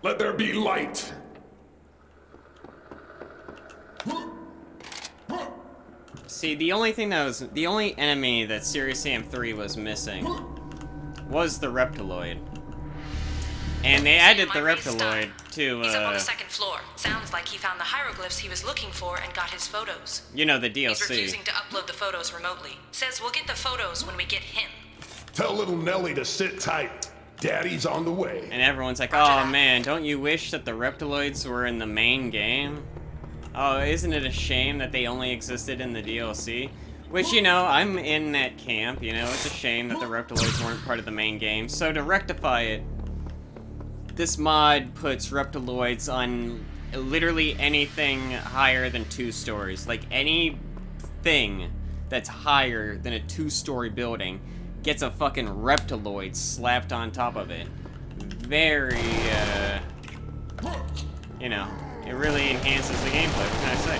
Let there be light. See, the only enemy that Serious Sam 3 was missing was the Reptiloid. And they added the Reptiloid to, He's up on the second floor. Sounds like he found the hieroglyphs he was looking for and got his photos. you know, the DLC. He's refusing to upload the photos remotely. Says we'll get the photos when we get him. Tell little Nelly to sit tight. Daddy's on the way. And everyone's like, Roger oh that. man, don't you wish that the Reptiloids were in the main game? Oh, isn't it a shame that they only existed in the DLC? Which, you know, I'm in that camp, you know, it's a shame that the Reptiloids weren't part of the main game. So to rectify it, this mod puts Reptiloids on literally anything higher than 2 stories. Like, anything that's higher than a 2-story building gets a fucking Reptiloid slapped on top of it. Very, you know, it really enhances the gameplay, what can I say?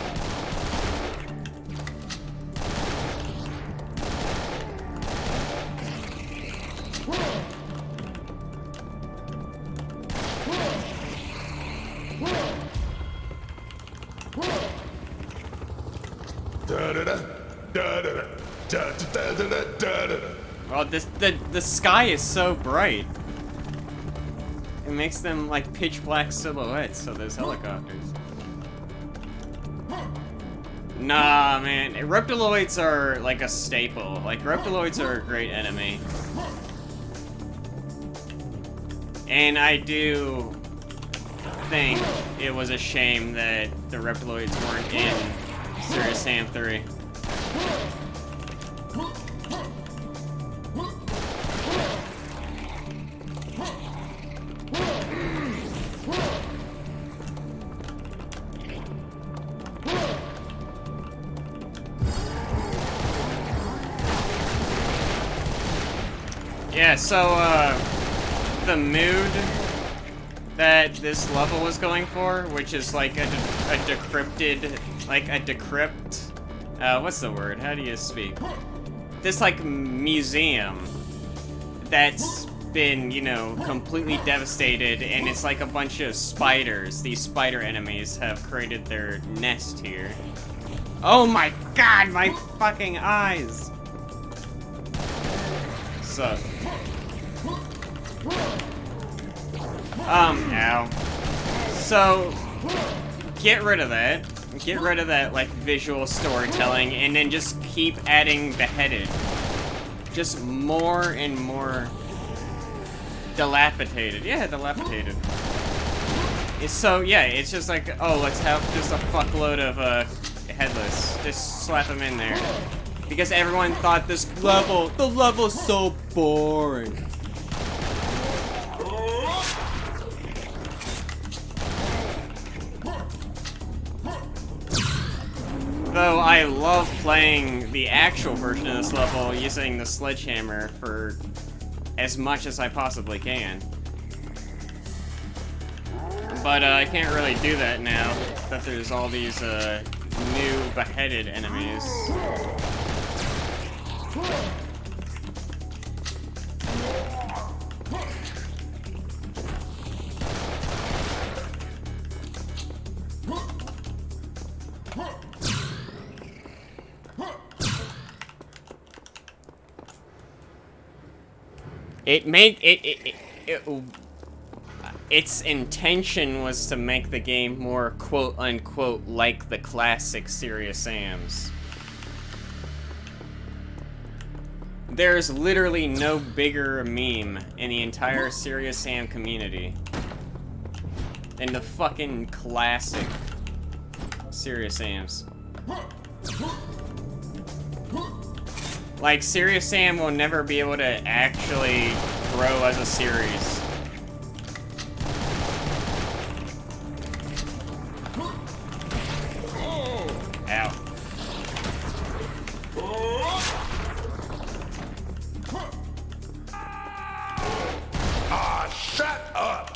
Well, the sky is so bright. It makes them like pitch black silhouettes of those helicopters. Nah, man. Reptiloids are like a staple. Like, Reptiloids are a great enemy. And I do think it was a shame that the Reptiloids weren't in Serious Sam 3. Yeah, so, the mood that this level was going for, which is like a decrypted, like a decrypt, what's the word? How do you speak? This, like, museum that's been, you know, completely devastated, and it's like a bunch of spiders. These spider enemies have created their nest here. Oh my god, my fucking eyes! So... ow. So, get rid of that. Get rid of that, like, visual storytelling, and then just keep adding beheaded. Just more and more dilapidated. Yeah, dilapidated. So, yeah, it's just like, oh, let's have just a fuckload of, headless. Just slap them in there. Because everyone thought the level's so boring. Though I love playing the actual version of this level using the sledgehammer for as much as I possibly can. But I can't really do that now that there's all these new beheaded enemies. Its intention was to make the game more quote-unquote like the classic Serious Sams. There's literally no bigger meme in the entire Serious Sam community than the fucking classic Serious Sams. Like, Serious Sam will never be able to actually grow as a series. Ow. Ah, shut up!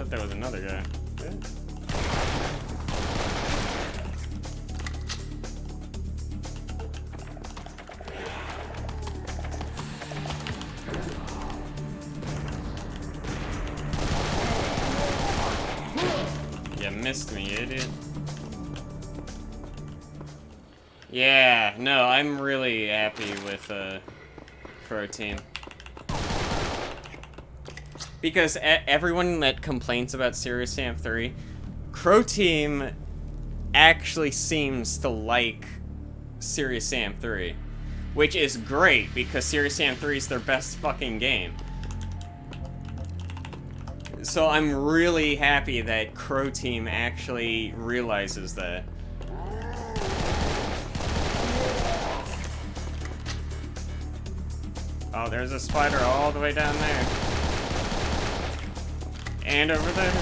thought that was another guy. You missed me, idiot. Yeah, no, I'm really happy with Crow Team. Because everyone that complains about Serious Sam 3, Crow Team actually seems to like Serious Sam 3. Which is great, because Serious Sam 3 is their best fucking game. So I'm really happy that Crow Team actually realizes that. Oh, there's a spider all the way down there. And over there.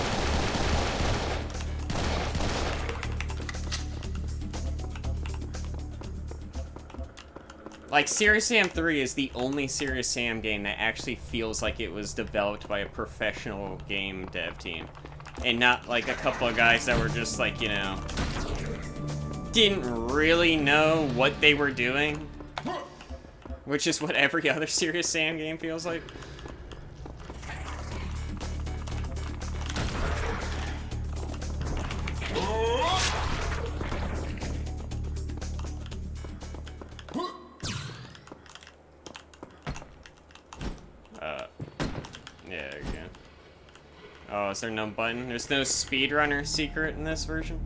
Like, Serious Sam 3 is the only Serious Sam game that actually feels like it was developed by a professional game dev team. And not like a couple of guys that were just like, you know, didn't really know what they were doing. Which is what every other Serious Sam game feels like. Yeah, there you go. Oh, is there no button? There's no speedrunner secret in this version?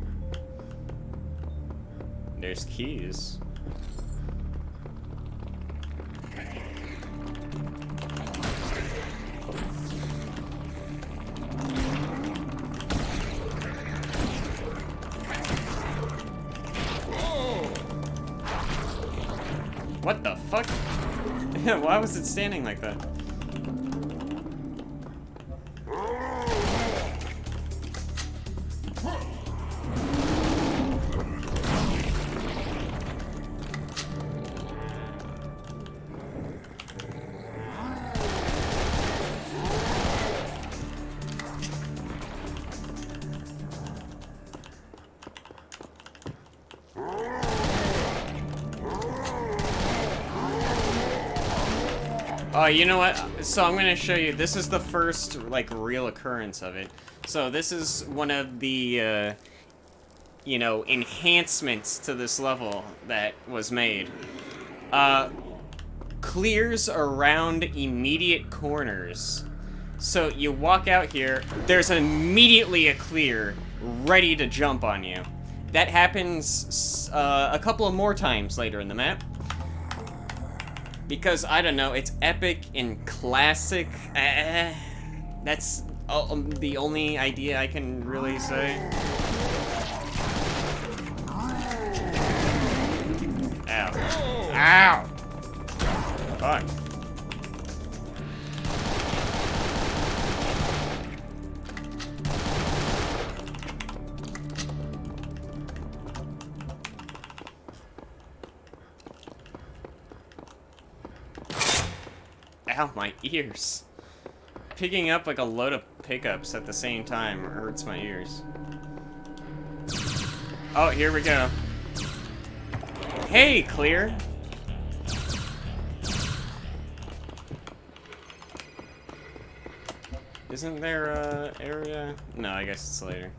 There's keys. What the fuck? Why was it standing like that? Oh, you know what? So I'm gonna show you. This is the first, like, real occurrence of it. So this is one of the, you know, enhancements to this level that was made. Clears around immediate corners. So you walk out here, there's immediately a clear ready to jump on you. That happens a couple of more times later in the map. Because, I don't know, it's epic and classic. That's the only idea I can really say. Ow. Ow! Fuck. Ow, my ears. Picking up like a load of pickups at the same time hurts my ears. Oh, here we go. Hey, Kleer. Isn't there a area? No, I guess it's later.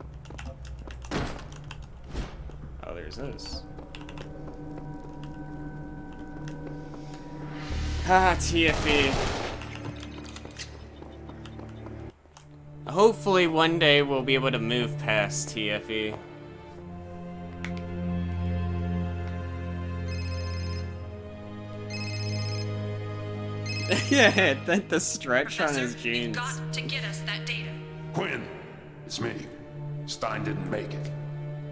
Oh, there's this. Ah, TFE. Hopefully one day we'll be able to move past TFE. Yeah, the stretch on his jeans. You've got to get us that data. Quinn, it's me. Stein didn't make it.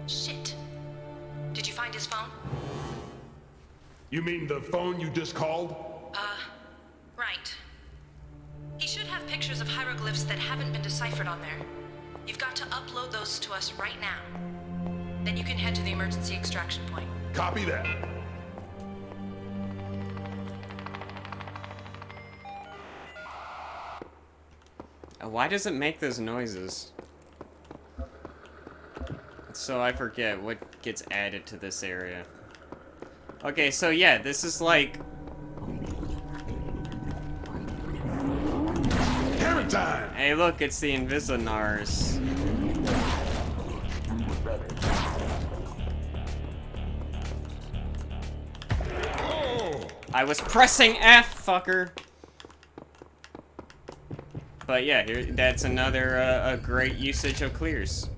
Shit. Did you find his phone? You mean the phone you just called? Right. He should have pictures of hieroglyphs that haven't been deciphered on there. You've got to upload those to us right now. Then you can head to the emergency extraction point. Copy that. Why does it make those noises? So I forget what gets added to this area. Okay, so yeah, this is like... Hammer time! Hey, look, it's the Invisinars. I was pressing F, fucker! But yeah, that's another a great usage of Kleers.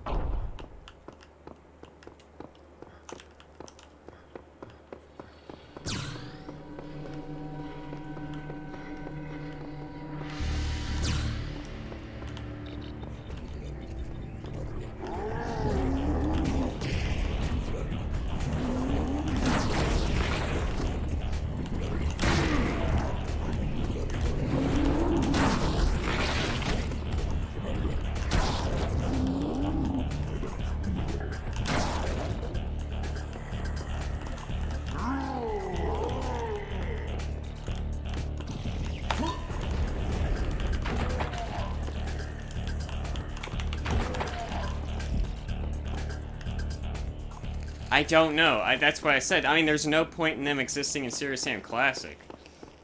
I don't know. That's what I said. I mean, there's no point in them existing in Serious Sam Classic.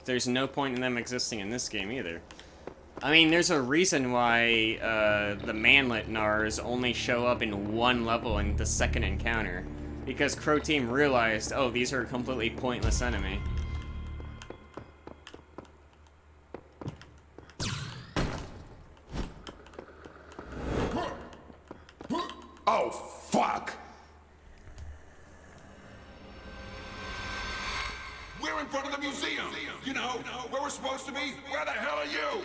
There's no point in them existing in this game either. I mean, there's a reason why the manlet Nars only show up in one level in the second encounter. Because Crow Team realized, oh, these are a completely pointless enemy. Oh, fuck! We're in front of the museum. You know, where we're supposed to be. Where the hell are you?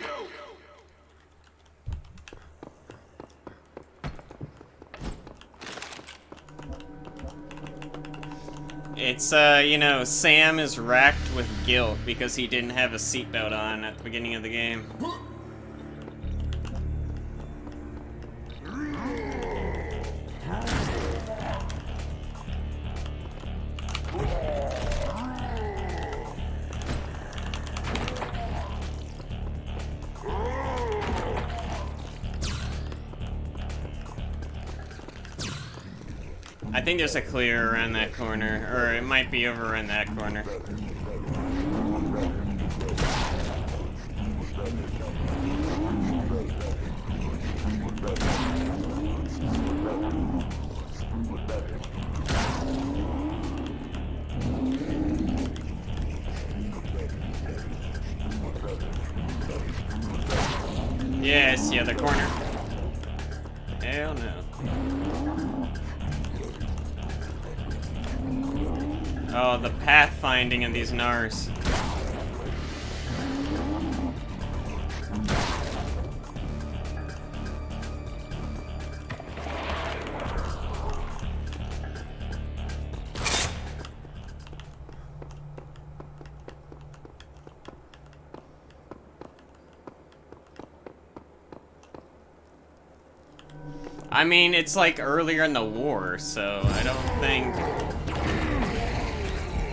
It's, you know, Sam is racked with guilt because he didn't have a seatbelt on at the beginning of the game. I think there's a Kleer around that corner, or it might be over in that corner. Yes, the other corner. Hell no. Oh, the pathfinding of these Nars. I mean, it's like earlier in the war, so I don't think...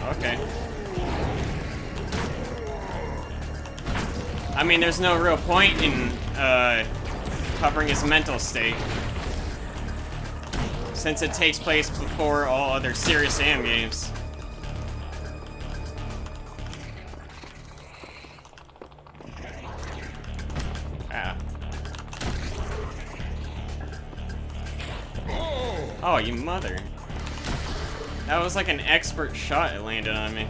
Okay. I mean, there's no real point in covering his mental state, since it takes place before all other Serious Sam games. Ah. Oh, you mother. That was like an expert shot it landed on me.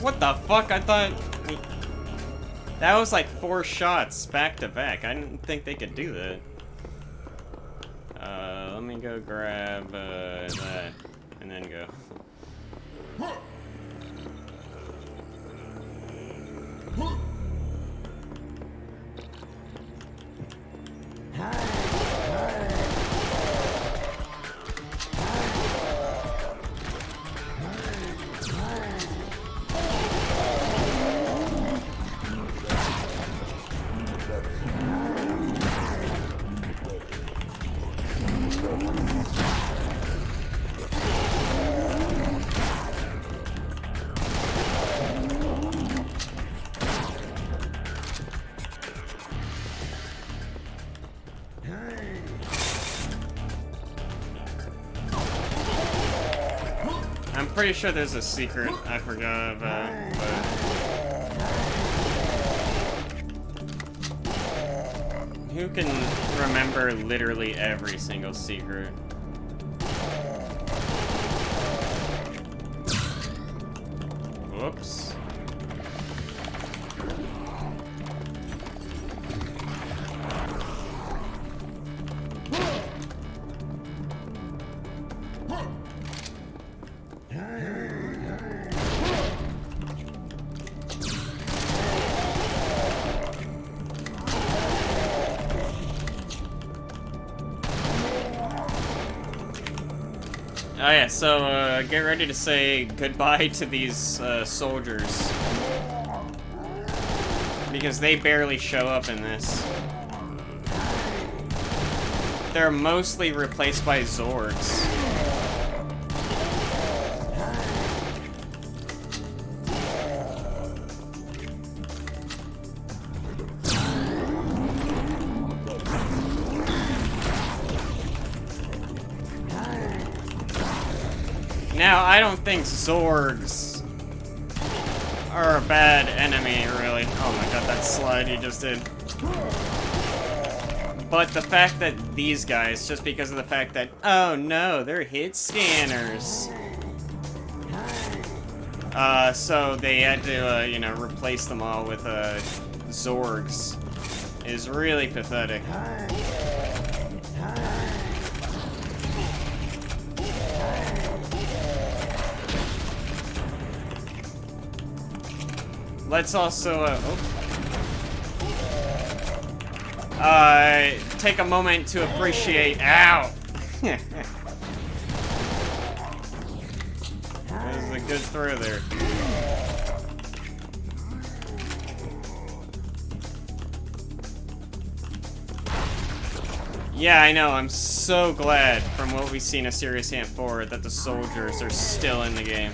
What the fuck? I thought... That was like 4 shots back to back. I didn't think they could do that. Let me go grab that and then go. pretty sure there's a secret I forgot about, but... Who can remember literally every single secret? Whoops. Oh yeah, so get ready to say goodbye to these soldiers. Because they barely show up in this. They're mostly replaced by Zorgs. Now, I don't think Zorgs are a bad enemy, really. Oh my god, that slide you just did. But the fact that these guys, just because of the fact that, oh no, they're hit scanners. So they had to, you know, replace them all with, Zorgs. Is really pathetic. Let's also, take a moment to appreciate, ow! That was a good throw there. Yeah, I know, I'm so glad from what we've seen of Serious Sam 4 that the soldiers are still in the game.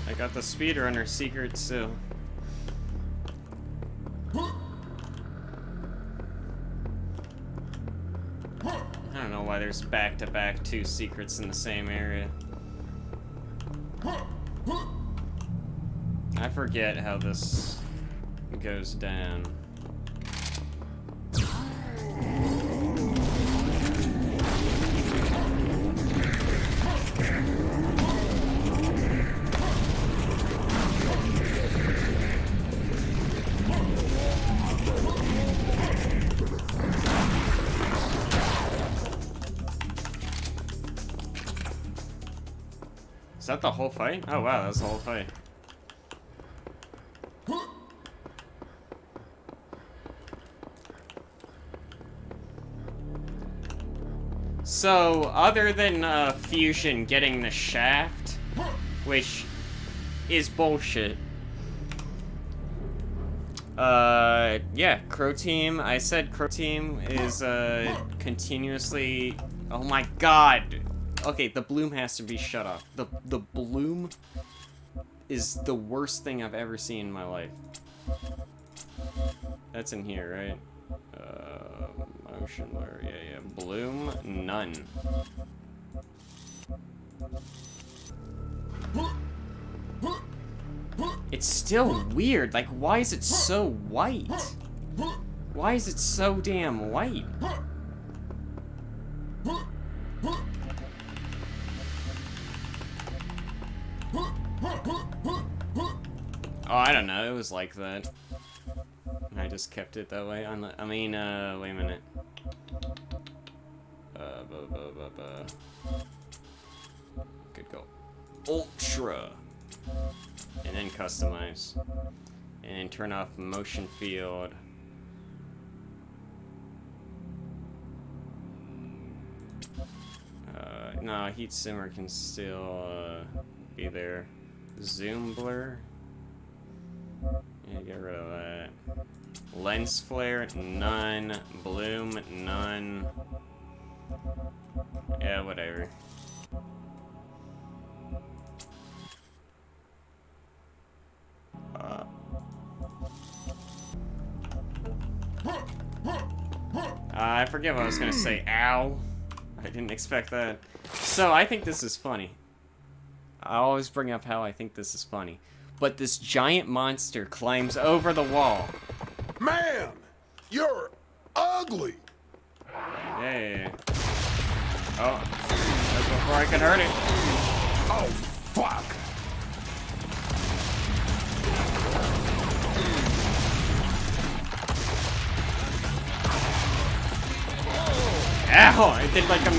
I got the speedrunner secret too. I don't know why there's back-to-back 2 secrets in the same area. I forget how this goes down. Is that the whole fight? Oh wow, that's the whole fight. So, other than Fusion getting the shaft, which is bullshit. Yeah, Crow Team. I said Crow Team is continuously. Oh my god. Okay, the bloom has to be shut off. The bloom is the worst thing I've ever seen in my life. That's in here, right? Motion blur, yeah. Bloom, none. It's still weird. Like, why is it so white? Why is it so damn white? Oh, I don't know. It was like that. I just kept it that way. I mean, wait a minute. Could go Ultra. And then customize. And then turn off motion field. No, heat simmer can still be there. Zoom blur. Yeah, get rid of that. Lens flare, none. Bloom, none. Yeah, whatever. I forget what I was gonna say. Ow. I didn't expect that. So, I think this is funny. I always bring up how I think this is funny. But this giant monster climbs over the wall. Man, you're ugly. Hey. Oh. That's before I could hurt it. Oh, fuck. Ow! I did like a